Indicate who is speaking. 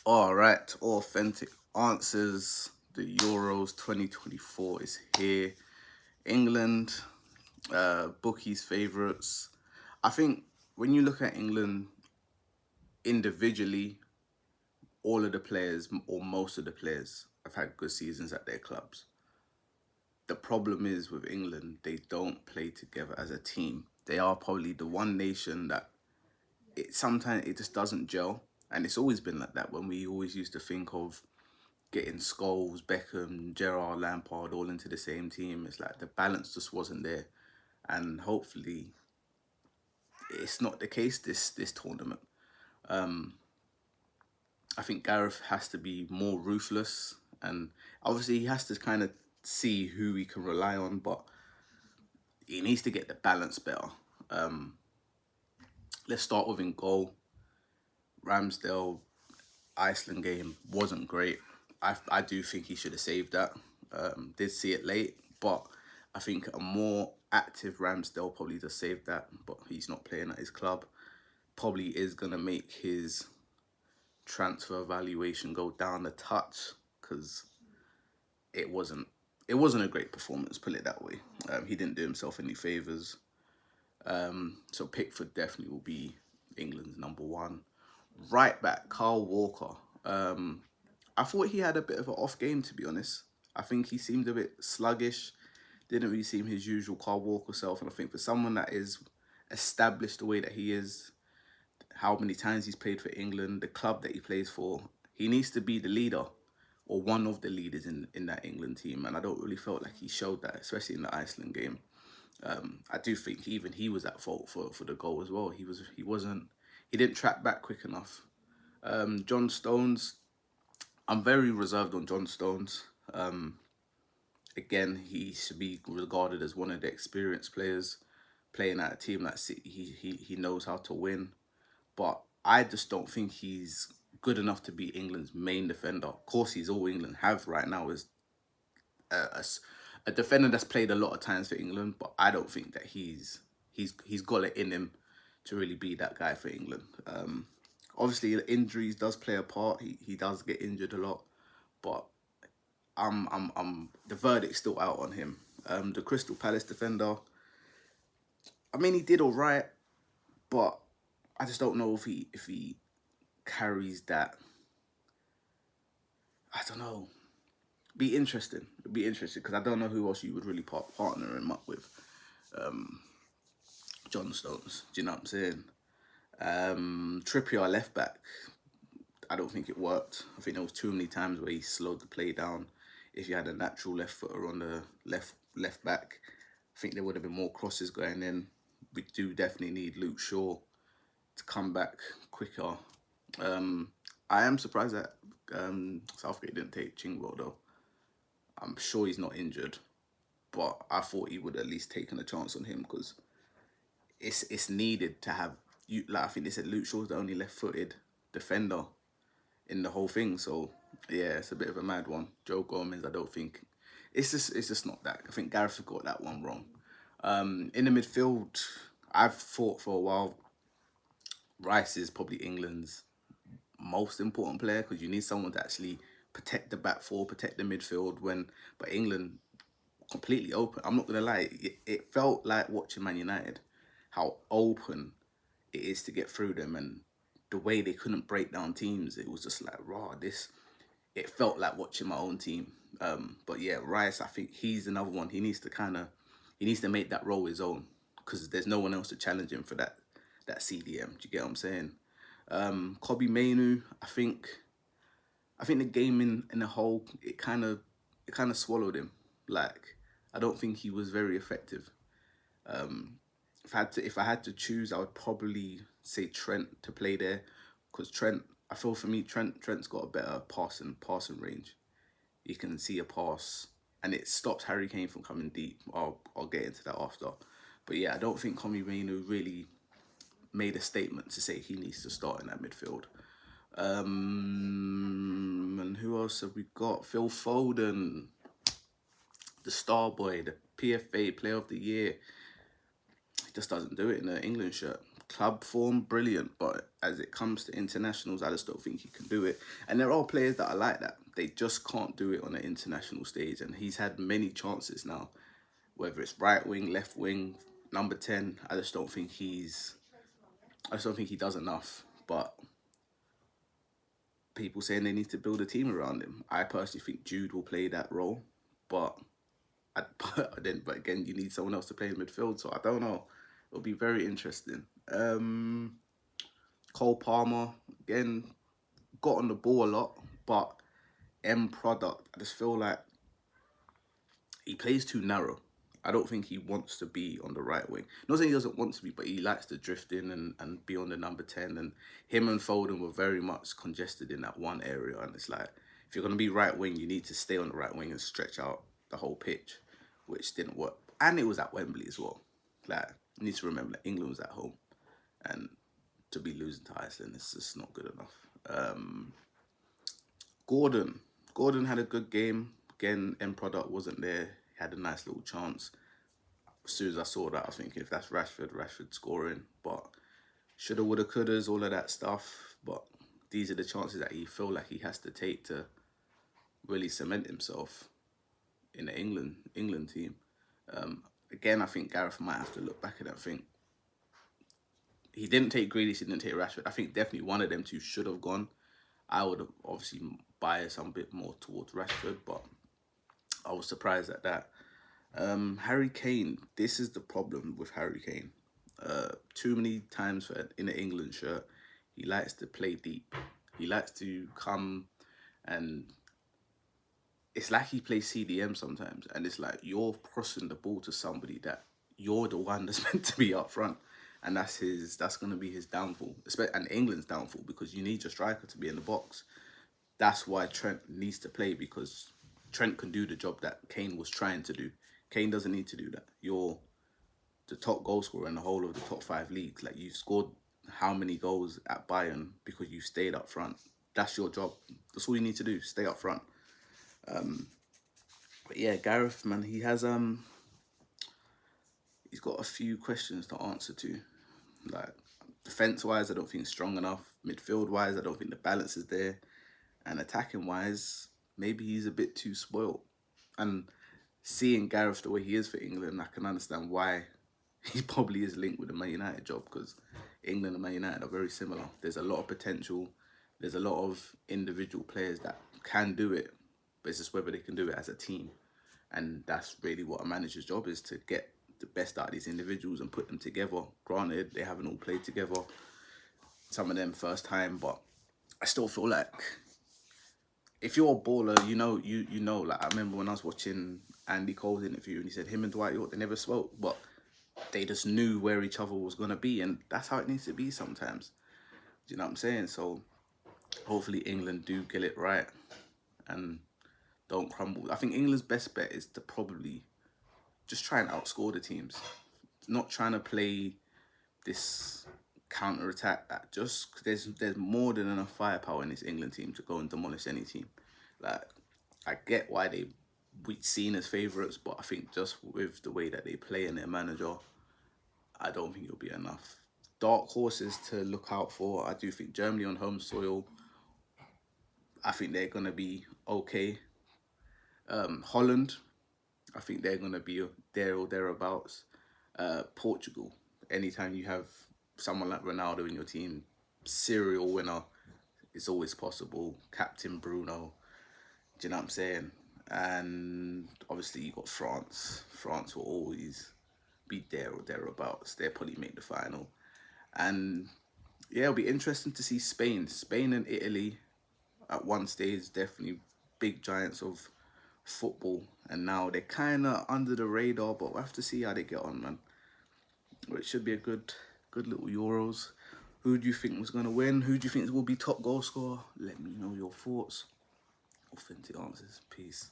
Speaker 1: All right, authentic answers. The Euros 2024 is here. England, bookies' favourites. I think when you look at England individually, all of the players or most of the players have had good seasons at their clubs. The problem is with England, they don't play together as a team. They are probably the one nation that sometimes it just doesn't gel. And it's always been like that when we always used to think of getting Scholes, Beckham, Gerrard, Lampard all into the same team. It's like the balance just wasn't there. And hopefully it's not the case this tournament. I think Gareth has to be more ruthless, and obviously he has to kind of see who he can rely on, but he needs to get the balance better. Let's start with in goal. Ramsdale, Iceland game wasn't great. I do think he should have saved that. Did see it late, but I think a more active Ramsdale probably just saved that, but he's not playing at his club. Probably is going to make his transfer valuation go down a touch because it wasn't a great performance, put it that way. He didn't do himself any favours. So Pickford definitely will be England's number one. Right back, Carl Walker. I thought he had a bit of an off game, to be honest. I think he seemed a bit sluggish. Didn't really seem his usual Carl Walker self. And I think for someone that is established the way that he is, how many times he's played for England, the club that he plays for, he needs to be the leader or one of the leaders in that England team. And I don't really felt like he showed that, especially in the Iceland game. I do think even he was at fault for the goal as well. He didn't track back quick enough. John Stones, I'm very reserved on John Stones. Again, he should be regarded as one of the experienced players playing at a team that he knows how to win. But I just don't think he's good enough to be England's main defender. Of course, he's all England have right now is a defender that's played a lot of times for England, but I don't think that he's got it in him to really be that guy for England. Obviously, injuries does play a part. He does get injured a lot, but the verdict's still out on him. The Crystal Palace defender, I mean, he did all right, but I just don't know if he carries that. I don't know. It'd be interesting because I don't know who else you would really partner him up with. John Stones, do you know what I'm saying? Trippier left back. I don't think it worked. I think there was too many times where he slowed the play down. If you had a natural left footer on the left back, I think there would have been more crosses going in. We do definitely need Luke Shaw to come back quicker. I am surprised that Southgate didn't take Chingwell though. I'm sure he's not injured, but I thought he would at least taken a chance on him because it's needed to have you. Like I think they said Luke Shaw's the only left-footed defender in the whole thing. So yeah, it's a bit of a mad one. Joe Gomez, I don't think it's just not that. I think Gareth got that one wrong. In the midfield, I've thought for a while Rice is probably England's most important player because you need someone to actually protect the back four, protect the midfield but England completely open. I'm not gonna lie, it felt like watching Man United, how open it is to get through them and the way they couldn't break down teams. It was just like it felt like watching my own team. But yeah, Rice, I think he's another one. He needs to make that role his own because there's no one else to challenge him for that CDM. Do you get what I'm saying? Kobe Mainu, I think the game in the whole, it kind of swallowed him. Like, I don't think he was very effective. If I had to choose, I would probably say Trent to play there, because I feel for me Trent's got a better passing range. You can see a pass, and it stops Harry Kane from coming deep. I'll get into that after. But yeah, I don't think Kobe Mainu really made a statement to say he needs to start in that midfield. And who else have we got? Phil Foden, the star boy, the PFA Player of the Year. He just doesn't do it in an England shirt. club form, brilliant. But as it comes to internationals, I just don't think he can do it. And there are players that are like that. They just can't do it on an international stage. And he's had many chances now, whether it's right wing, left wing, number 10. I just don't think he does enough. But people saying they need to build a team around him. I personally think Jude will play that role, but but again, you need someone else to play in midfield. So I don't know. It'll be very interesting. Cole Palmer again got on the ball a lot, but end product, I just feel like he plays too narrow. I don't think he wants to be on the right wing. Not saying he doesn't want to be, but he likes to drift in and be on the number 10. And him and Foden were very much congested in that one area. And it's like, if you're going to be right wing, you need to stay on the right wing and stretch out the whole pitch, which didn't work. And it was at Wembley as well. Like, you need to remember that England was at home. And to be losing to Iceland is just not good enough. Gordon had a good game. Again, end product wasn't there. He had a nice little chance. As soon as I saw that, I was thinking, if that's Rashford scoring. But shoulda, woulda, couldas, all of that stuff. But these are the chances that he feel like he has to take to really cement himself in the England team. Again, I think Gareth might have to look back at that and think, he didn't take Grealish, he didn't take Rashford. I think definitely one of them two should have gone. I would have obviously biased a bit more towards Rashford, but I was surprised at that. Harry Kane, this is the problem with Harry Kane. Too many times in an England shirt, he likes to play deep. He likes to come and it's like he plays CDM sometimes. And it's like you're crossing the ball to somebody that you're the one that's meant to be up front. And that's going to be his downfall, and England's downfall, because you need your striker to be in the box. That's why Trent needs to play, because Trent can do the job that Kane was trying to do. Kane doesn't need to do that. You're the top goal scorer in the whole of the top 5 leagues. Like, you've scored how many goals at Bayern because you stayed up front. That's your job. That's all you need to do. Stay up front. But yeah, Gareth, man, he's got a few questions to answer to. Like, defense-wise, I don't think it's strong enough. Midfield-wise, I don't think the balance is there. And attacking-wise, maybe he's a bit too spoiled. And seeing Gareth the way he is for England, I can understand why he probably is linked with the Man United job, because England and Man United are very similar. There's a lot of potential. There's a lot of individual players that can do it, but it's just whether they can do it as a team. And that's really what a manager's job is, to get the best out of these individuals and put them together. Granted, they haven't all played together, some of them first time, but I still feel like if you're a baller, you know, like I remember when I was watching Andy Cole's interview and he said him and Dwight York, they never spoke, but they just knew where each other was going to be, and that's how it needs to be sometimes. Do you know what I'm saying? So hopefully England do get it right and don't crumble. I think England's best bet is to probably just try and outscore the teams. Not trying to play this counter-attack. Just there's more than enough firepower in this England team to go and demolish any team. Like, I get why we'd seen as favourites, but I think just with the way that they play and their manager, I don't think it'll be enough. Dark horses to look out for. I do think Germany on home soil, I think they're going to be okay. Holland, I think they're going to be there or thereabouts. Portugal, anytime you have someone like Ronaldo in your team, serial winner, it's always possible. Captain Bruno, do you know what I'm saying? And obviously you got France. France will always be there or thereabouts. They'll probably make the final. And yeah, it'll be interesting to see Spain. Spain and Italy at one stage, definitely big giants of football, and now they're kind of under the radar, but we'll have to see how they get on, man. But it should be a good little Euros. Who do you think was going to win? Who do you think will be top goal scorer? Let me know your thoughts. Authentic answers. Peace.